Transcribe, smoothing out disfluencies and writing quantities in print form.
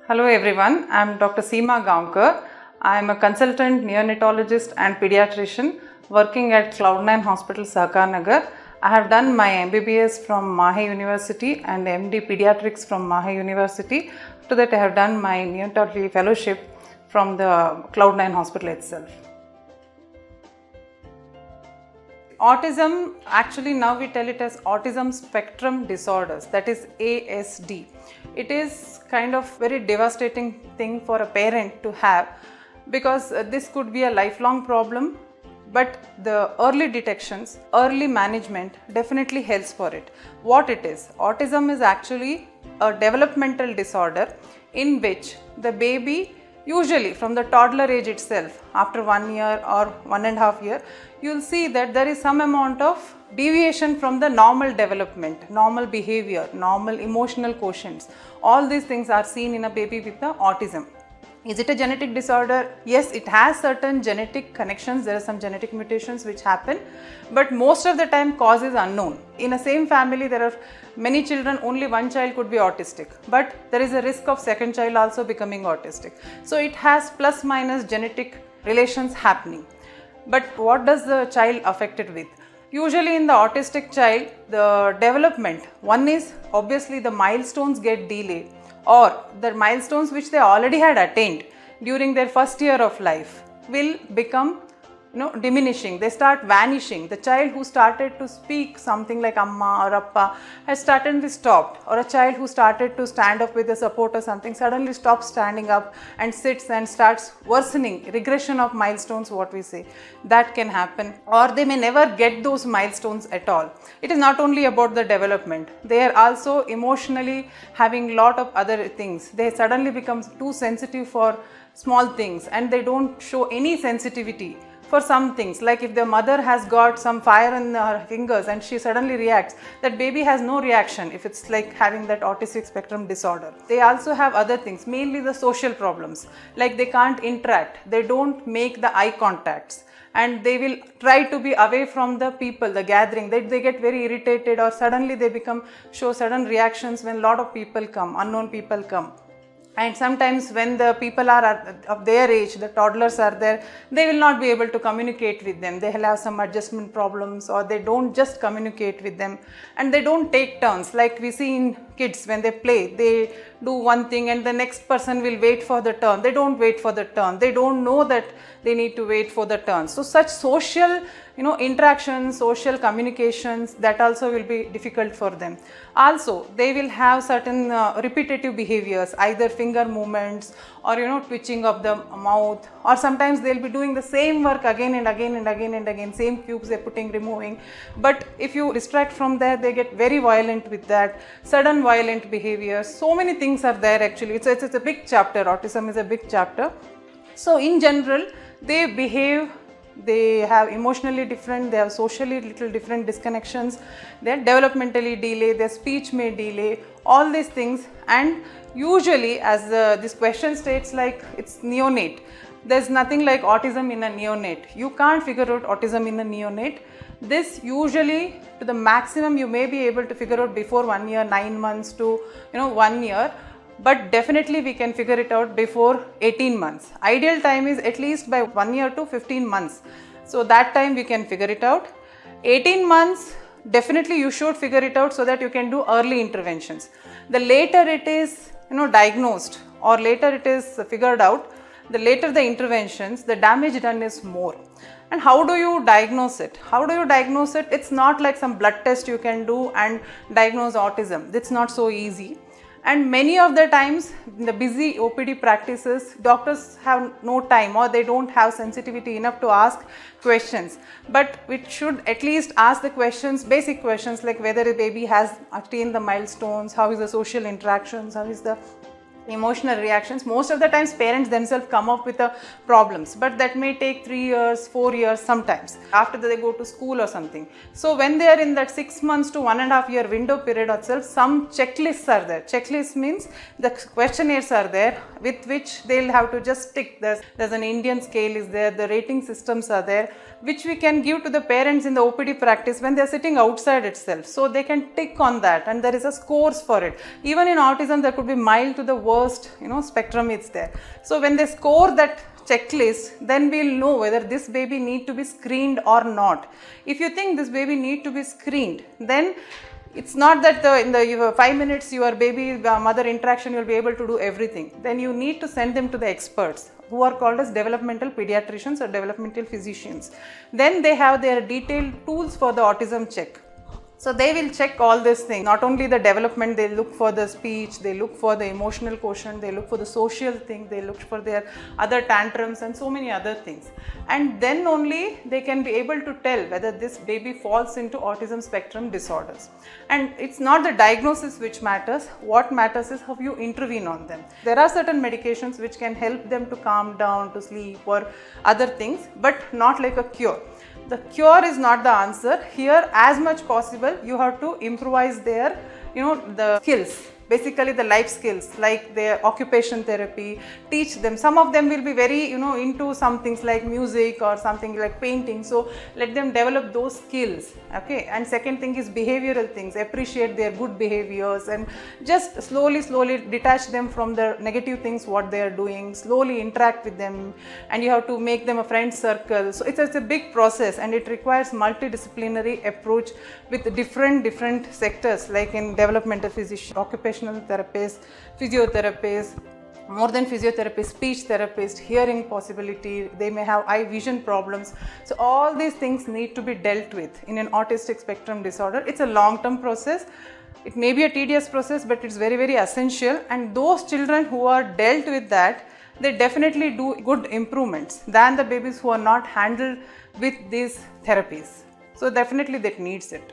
Hello everyone, I am Dr.Seema Gaonkar. I am a consultant neonatologist and pediatrician working at Cloudnine Hospital, Sahakarnagar. I have done my MBBS from Mahe University and MD Pediatrics from Mahe University. After that I have done my neonatology fellowship from the Cloudnine Hospital itself. Autism, actually now we tell it as autism spectrum disorders, that is ASD. It is kind of very devastating thing for a parent to have because this could be a lifelong problem, but the early detections, early management definitely helps for it. What it is? Autism is actually a developmental disorder in which the baby, usually from the toddler age itself, after 1 year or 1.5 years, you will see that there is some amount of deviation from the normal development, normal behavior, normal emotional quotients. All these things are seen in a baby with the autism. Is it a genetic disorder? Yes, it has certain genetic connections. There are some genetic mutations which happen, but most of the time cause is unknown. In a same family, there are many children, only one child could be autistic, but there is a risk of second child also becoming autistic. So it has plus minus genetic relations happening. But what does the child affected with? Usually in the autistic child, the development, one is obviously the milestones get delayed, or the milestones which they already had attained during their first year of life will become diminishing. They start vanishing. The child who started to speak something like Amma or Appa has suddenly stopped, or a child who started to stand up with a support or something suddenly stops standing up and sits and starts worsening, regression of milestones, what we say. That can happen, or they may never get those milestones at all. It is not only about the development, they are also emotionally having lot of other things. They suddenly become too sensitive for small things and they don't show any sensitivity for some things. Like if the mother has got some fire in her fingers and she suddenly reacts, that baby has no reaction if it's like having that autistic spectrum disorder. They also have other things, mainly the social problems, like they can't interact, they don't make the eye contacts, and they will try to be away from the people, the gathering. They get very irritated, or suddenly they show sudden reactions when a lot of people come, unknown people come. And sometimes when the people are of their age, the toddlers are there, they will not be able to communicate with them. They will have some adjustment problems, or they don't just communicate with them, and they don't take turns. Like we see in kids, when they play, they do one thing and the next person will wait for the turn. They don't wait for the turn. They don't know that they need to wait for the turn. So such social interactions, social communications, that also will be difficult for them. Also, they will have certain repetitive behaviors, either finger movements or twitching of the mouth, or sometimes they'll be doing the same work again and again and again and again, same cubes they're putting, removing. But if you distract from there, they get very violent with that, sudden violent behaviors. So many things are there actually. It's a big chapter. Autism is a big chapter. So in general, they behave, they have emotionally different, they have socially little different disconnections, they are developmentally delayed, their speech may delay, all these things. And usually, as this question states, like it's neonate. There's nothing like autism in a neonate. You can't figure out autism in a neonate. This usually, to the maximum, you may be able to figure out before 1 year, 9 months to 1 year. But definitely we can figure it out before 18 months. Ideal time is at least by 1 year to 15 months. So that time we can figure it out. 18 months, definitely you should figure it out so that you can do early interventions. The later it is diagnosed, or later it is figured out, the later the interventions, the damage done is more. And how do you diagnose it? How do you diagnose it? It's not like some blood test you can do and diagnose autism. It's not so easy. And many of the times in the busy OPD practices, doctors have no time, or they don't have sensitivity enough to ask questions. But we should at least ask the questions, basic questions, like whether a baby has attained the milestones, how is the social interactions, how is the emotional reactions. Most of the times parents themselves come up with the problems, but that may take 3 years, 4 years sometimes, after they go to school or something. So when they are in that 6 months to 1.5 year window period itself, some checklists are there. Checklist means the questionnaires are there with which they'll have to just tick. There's an Indian scale is there, the rating systems are there, which we can give to the parents in the OPD practice when they're sitting outside itself. So they can tick on that, and there is a scores for it. Even in autism, there could be mild to the worst worst, spectrum is there. So when they score that checklist, then we'll know whether this baby need to be screened or not. If you think this baby need to be screened, then it's not that in the 5 minutes your baby mother interaction you'll be able to do everything. Then you need to send them to the experts who are called as developmental pediatricians or developmental physicians. Then they have their detailed tools for the autism check. So they will check all these things, not only the development, they look for the speech, they look for the emotional quotient, they look for the social thing, they look for their other tantrums and so many other things. And then only they can be able to tell whether this baby falls into autism spectrum disorders. And it's not the diagnosis which matters, what matters is how you intervene on them. There are certain medications which can help them to calm down, to sleep or other things, but not like a cure. The cure is not the answer. Here, as much possible, you have to improvise their, the skills, basically the life skills like their occupation therapy, teach them. Some of them will be very, into some things like music or something like painting. So let them develop those skills. Okay. And second thing is behavioral things, appreciate their good behaviors and just slowly detach them from the negative things, what they are doing, slowly interact with them, and you have to make them a friend circle. So it's a big process and it requires multidisciplinary approach with different sectors like in developmental physician, occupational therapist, physiotherapist, more than physiotherapist, speech therapist, hearing possibility, they may have eye vision problems. So all these things need to be dealt with in an autistic spectrum disorder. It's a long-term process. It may be a tedious process, but it's very essential. And those children who are dealt with that, they definitely do good improvements than the babies who are not handled with these therapies. So definitely that needs it.